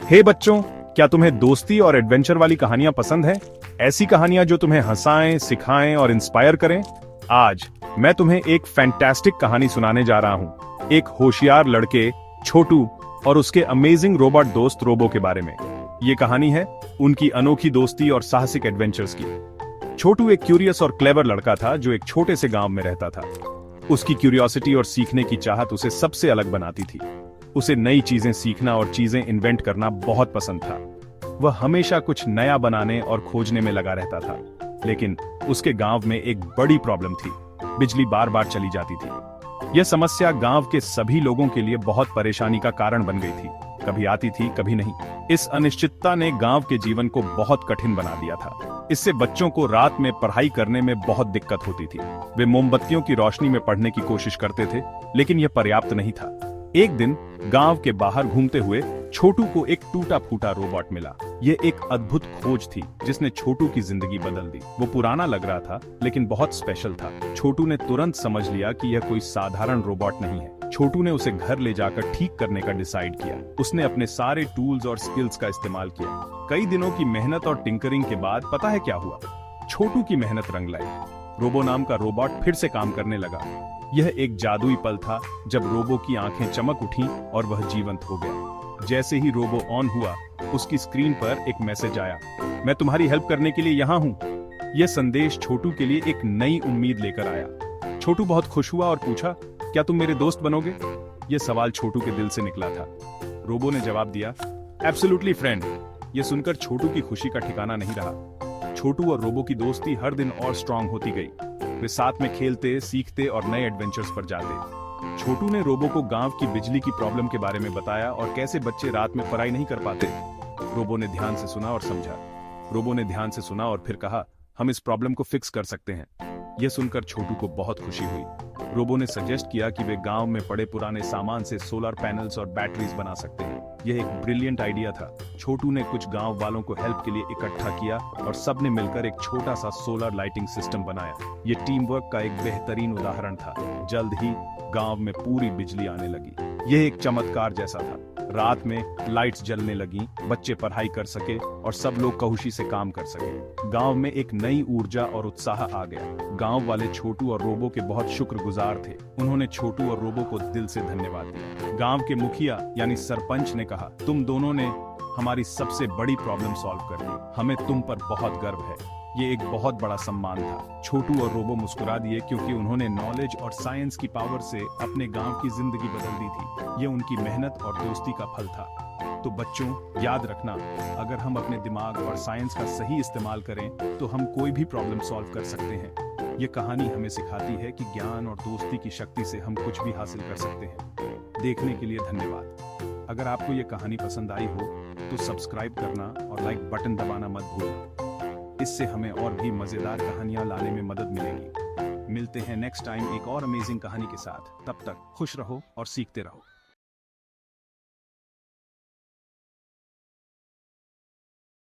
हे बच्चों, क्या तुम्हें दोस्ती और एडवेंचर वाली कहानियां पसंद है? ऐसी कहानियां जो तुम्हें हंसाएं, सिखाएं और इंस्पायर करें? आज मैं तुम्हें एक फैंटास्टिक कहानी सुनाने जा रहा हूं, एक होशियार लड़के छोटू और उसके अमेजिंग रोबोट दोस्त रोबो के बारे में। ये कहानी है उनकी अनोखी दोस्ती और साहसिक एडवेंचर्स की। छोटू एक क्यूरियस और क्लेवर लड़का था जो एक छोटे से गांव में रहता था। उसकी क्यूरियोसिटी और सीखने की चाहत उसे सबसे अलग बनाती थी। उसे नई चीजें सीखना और चीजें इन्वेंट करना बहुत पसंद था। वह हमेशा कुछ नया बनाने और खोजने में लगा रहता था। लेकिन उसके गांव में एक बड़ी प्रॉब्लम थी। बिजली बार बार चली जाती थी। यह समस्या गांव के सभी लोगों के लिए बहुत परेशानी का कारण बन गई थी। कभी आती थी, कभी नहीं। इस अनिश्चितता ने गांव के जीवन को बहुत कठिन बना दिया था। इससे बच्चों को रात में पढ़ाई करने में बहुत दिक्कत होती थी। वे मोमबत्तियों की रोशनी में पढ़ने की कोशिश करते थे, लेकिन यह पर्याप्त नहीं था। एक दिन गांव के बाहर घूमते हुए छोटू को एक टूटा फूटा रोबोट मिला। यह एक अद्भुत खोज थी जिसने छोटू की जिंदगी बदल दी। वो पुराना लग रहा था, लेकिन बहुत स्पेशल था। छोटू ने तुरंत समझ लिया कि यह कोई साधारण रोबोट नहीं है। छोटू ने उसे घर ले जाकर ठीक करने का डिसाइड किया। उसने अपने सारे टूल्स और स्किल्स का इस्तेमाल किया। कई दिनों की मेहनत और टिंकरिंग के बाद पता है क्या हुआ? छोटू की मेहनत रंग लाई। रोबो नाम का रोबोट फिर से काम करने लगा। यह एक जादुई पल था जब रोबो की आंखें चमक उठीं और वह जीवंत हो गया। जैसे ही रोबो ऑन हुआ, उसकी स्क्रीन पर एक मैसेज आया, मैं तुम्हारी हेल्प करने के लिए यहाँ हूँ। यह संदेश छोटू के लिए एक नई उम्मीद लेकर आया। छोटू बहुत खुश हुआ और पूछा, क्या तुम मेरे दोस्त बनोगे? यह सवाल छोटू के दिल से निकला था। रोबो ने जवाब दिया, एब्सोल्युटली फ्रेंड। यह सुनकर छोटू की खुशी का ठिकाना नहीं रहा। छोटू और रोबो की दोस्ती हर दिन और स्ट्रांग होती गई। वे साथ में खेलते, सीखते और नए एडवेंचर्स पर जाते। छोटू ने रोबो को गांव की बिजली की प्रॉब्लम के बारे में बताया और कैसे बच्चे रात में पढ़ाई नहीं कर पाते। रोबो ने ध्यान से सुना और समझा। रोबो ने ध्यान से सुना और फिर कहा, हम इस प्रॉब्लम को फिक्स कर सकते हैं। यह सुनकर छोटू को बहुत खुशी हुई। रोबो ने सजेस्ट किया कि वे गांव में पड़े पुराने सामान से सोलर पैनल्स और बैटरीज बना सकते हैं। यह एक ब्रिलियंट आइडिया था। छोटू ने कुछ गांव वालों को हेल्प के लिए इकट्ठा किया और सबने मिलकर एक छोटा सा सोलर लाइटिंग सिस्टम बनाया। यह टीम वर्क का एक बेहतरीन उदाहरण था। जल्द ही गांव में पूरी बिजली आने लगी। यह एक चमत्कार जैसा था। रात में लाइट्स जलने लगी, बच्चे पढ़ाई कर सके और सब लोग खुशी से काम कर सके। गांव में एक नई ऊर्जा और उत्साह आ गया। गांव वाले छोटू और रोबो के बहुत शुक्रगुजार थे। उन्होंने छोटू और रोबो को दिल से धन्यवाद दिया। गांव के मुखिया यानी सरपंच ने कहा, तुम दोनों ने हमारी सबसे बड़ी प्रॉब्लम सॉल्व कर दी। हमें तुम पर बहुत गर्व है। ये एक बहुत बड़ा सम्मान था। छोटू और रोबो मुस्कुरा दिए क्योंकि उन्होंने नॉलेज और साइंस की पावर से अपने गांव की जिंदगी बदल दी थी। ये उनकी मेहनत और दोस्ती का फल था। तो बच्चों, याद रखना, अगर हम अपने दिमाग और साइंस का सही इस्तेमाल करें तो हम कोई भी प्रॉब्लम सॉल्व कर सकते हैं। ये कहानी हमें सिखाती है कि ज्ञान और दोस्ती की शक्ति से हम कुछ भी हासिल कर सकते हैं। देखने के लिए धन्यवाद। अगर आपको ये कहानी पसंद आई हो तो सब्सक्राइब करना और लाइक बटन दबाना मत भूलना। इससे हमें और भी मजेदार कहानियां लाने में मदद मिलेगी। मिलते हैं नेक्स्ट टाइम एक और अमेजिंग कहानी के साथ। तब तक खुश रहो और सीखते रहो।